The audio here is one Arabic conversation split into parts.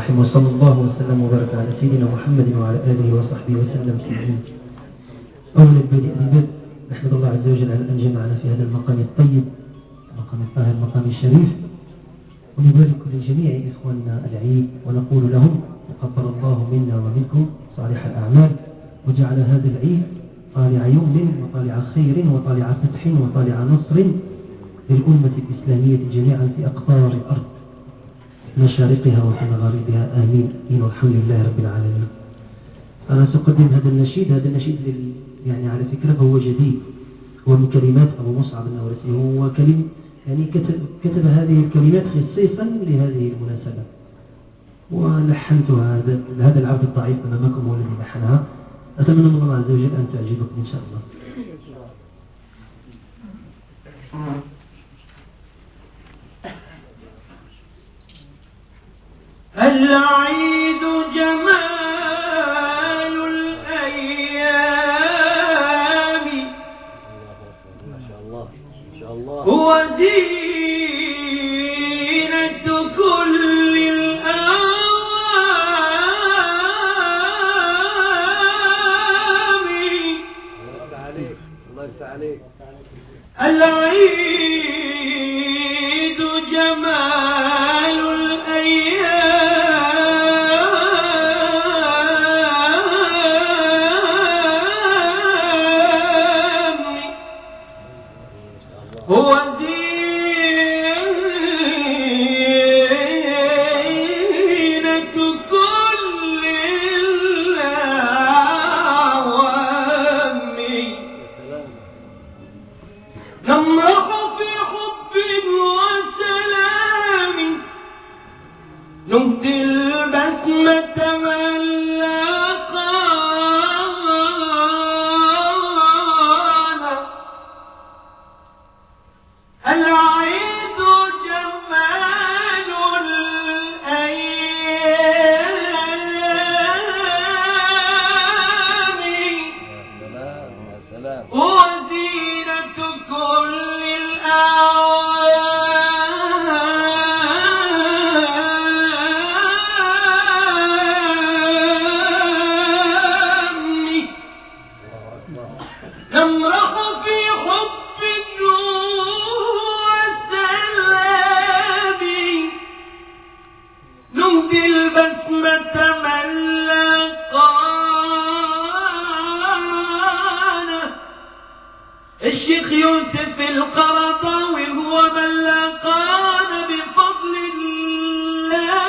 الرحيم. وصلى الله وسلم وبارك على سيدنا محمد وعلى آله وصحبه وسلم سليما. أولا البدء نحمد الله عز وجل على أن جمعنا في هذا المقام الطيب، المقام الطاهر، المقام الشريف، ونبارك لجميع إخواننا العيد ونقول لهم تقبل الله منا ومنكم صالح الأعمال، وجعل هذا العيد طالع يمن وطالع خير وطالع فتح وطالع نصر للأمة الإسلامية جميعا في أقطار الأرض، في مشارقها وفي مغاربها، آمين آمين، والحمد لله رب العالمين. أنا سأقدم هذا النشيد يعني على فكرة هو جديد، هو من كلمات أبو مصعب النورسي، هو يعني كتب هذه الكلمات خصيصا لهذه المناسبة، ولحنتها. هذا العبد الضعيف أمامكم هو الذي لحنها. أتمنى من الله عز وجل أن تعجبكم إن شاء الله. العيد جمال الأيام هو زينة كل الأعوام. العيد جمال الأيام هو زينة كل الأعوام. نمرح في حب وسلام، نهدي البسمة من لقانا. العيد جمال الأيام وزينة كل الأعوام. نمرح في حب وسلام، نهدي البسمة من لقانا. الشيخ يوسف القرضاوي هو من لقانا بفضل الله.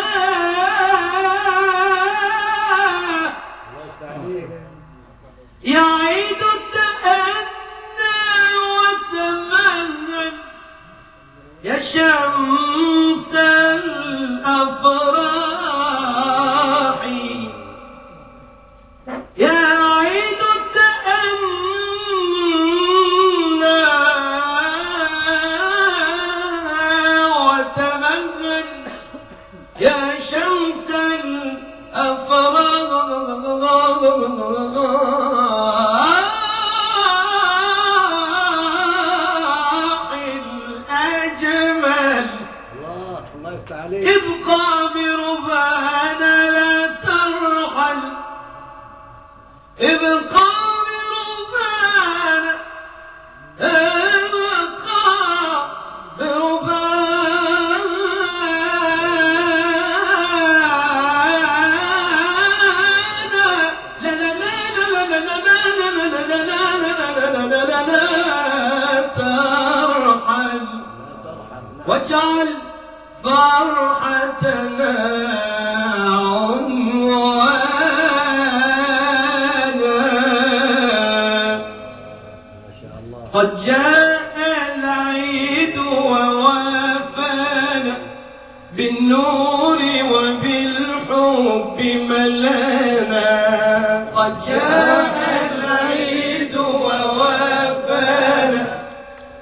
يعيد تأنى وتمهل يا شمس الأفراح. يا عيد تأنى وتمهل يا شمس الأفراح الأجمل. ابقى بربانا لا ترحل، ابقى بربانا، ابقى بربانا. لا لا لا لا لا لا لا لا ترحل، واجعل فرحتنا عنوانا. قد جاء العيد ووافانا بالنور وبالحب ملانا. قد جاء العيد ووافانا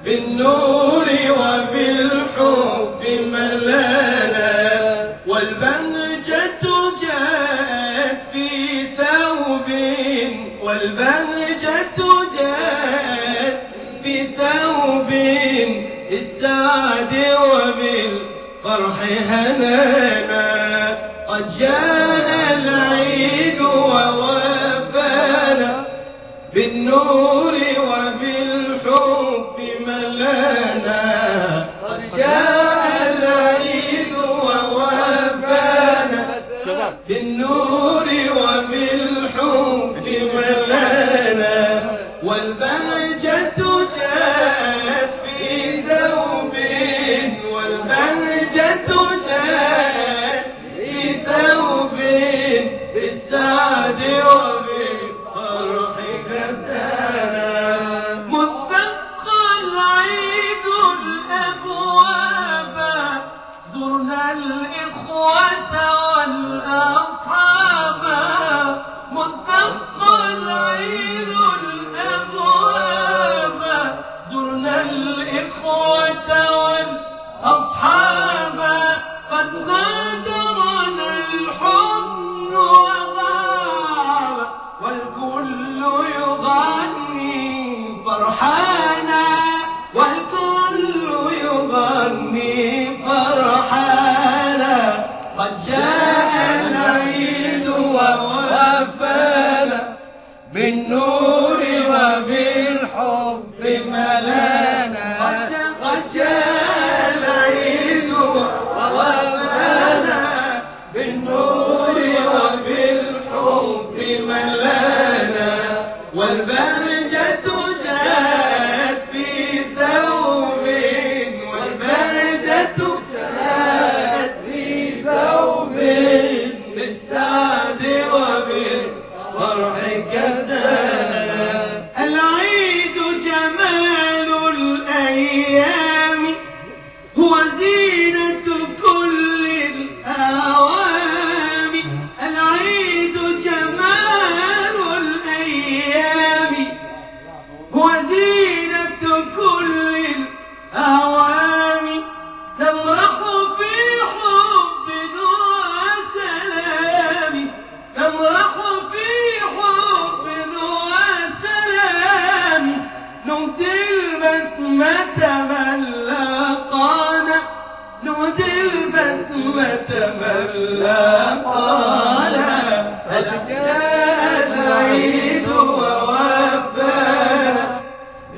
بالنور وبالحب ملانا. والبهجة جاءت في ثوب، والبهجة جاءت في ثوب السعد وبالفرح هنانا. قد جاء العيد ووافانا بالنور وبالحب ملانا. قد جاء العيد ووافانا بالنور وبالحب ملانا. والبهجة جاءت في ثوب، والبهجة جاءت في ثوب بالسعد وبالفرح كسانا. مذق العيد الأبواب، زرنا الإخوة والأصحاب. مذق العيد الأبواب، زرنا الإخوة والأصحاب. قد غادرنا الحزن وغاب، والكل يغني فرحانا، والكل يغني فرحانا. قد جاء العيد ووافانا بالنور وبالحب ملانا. قد جاء العيد ووافانا بالنور وبالحب ملانا. والبهجة جاءت في ثوب، والبهجة جاءت في ثوب بالسعد وبالفرح كسانا. العيد جمال الأيام، هو زينة كل الأعوام. العيد جمال الأيام، هو زينة كل الأعوام. تمرح في حب وسلام، تمرح في حب وسلام. نهدي البسمة من لاقانا، نهدي البسمة من لاقانا. قد جاء العيد ووافانا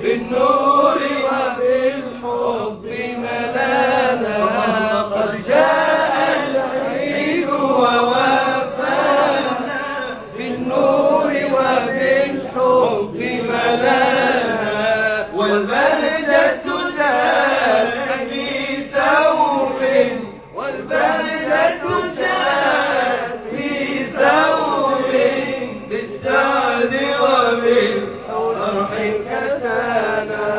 بالنور وبالحب ملانا. قد جاء العيد ووافانا بالنور وبالحب ملانا. والبهجة جاءت في ثوب، والبهجة جاءت في ثوب بالسعد وبالفرح كسانا.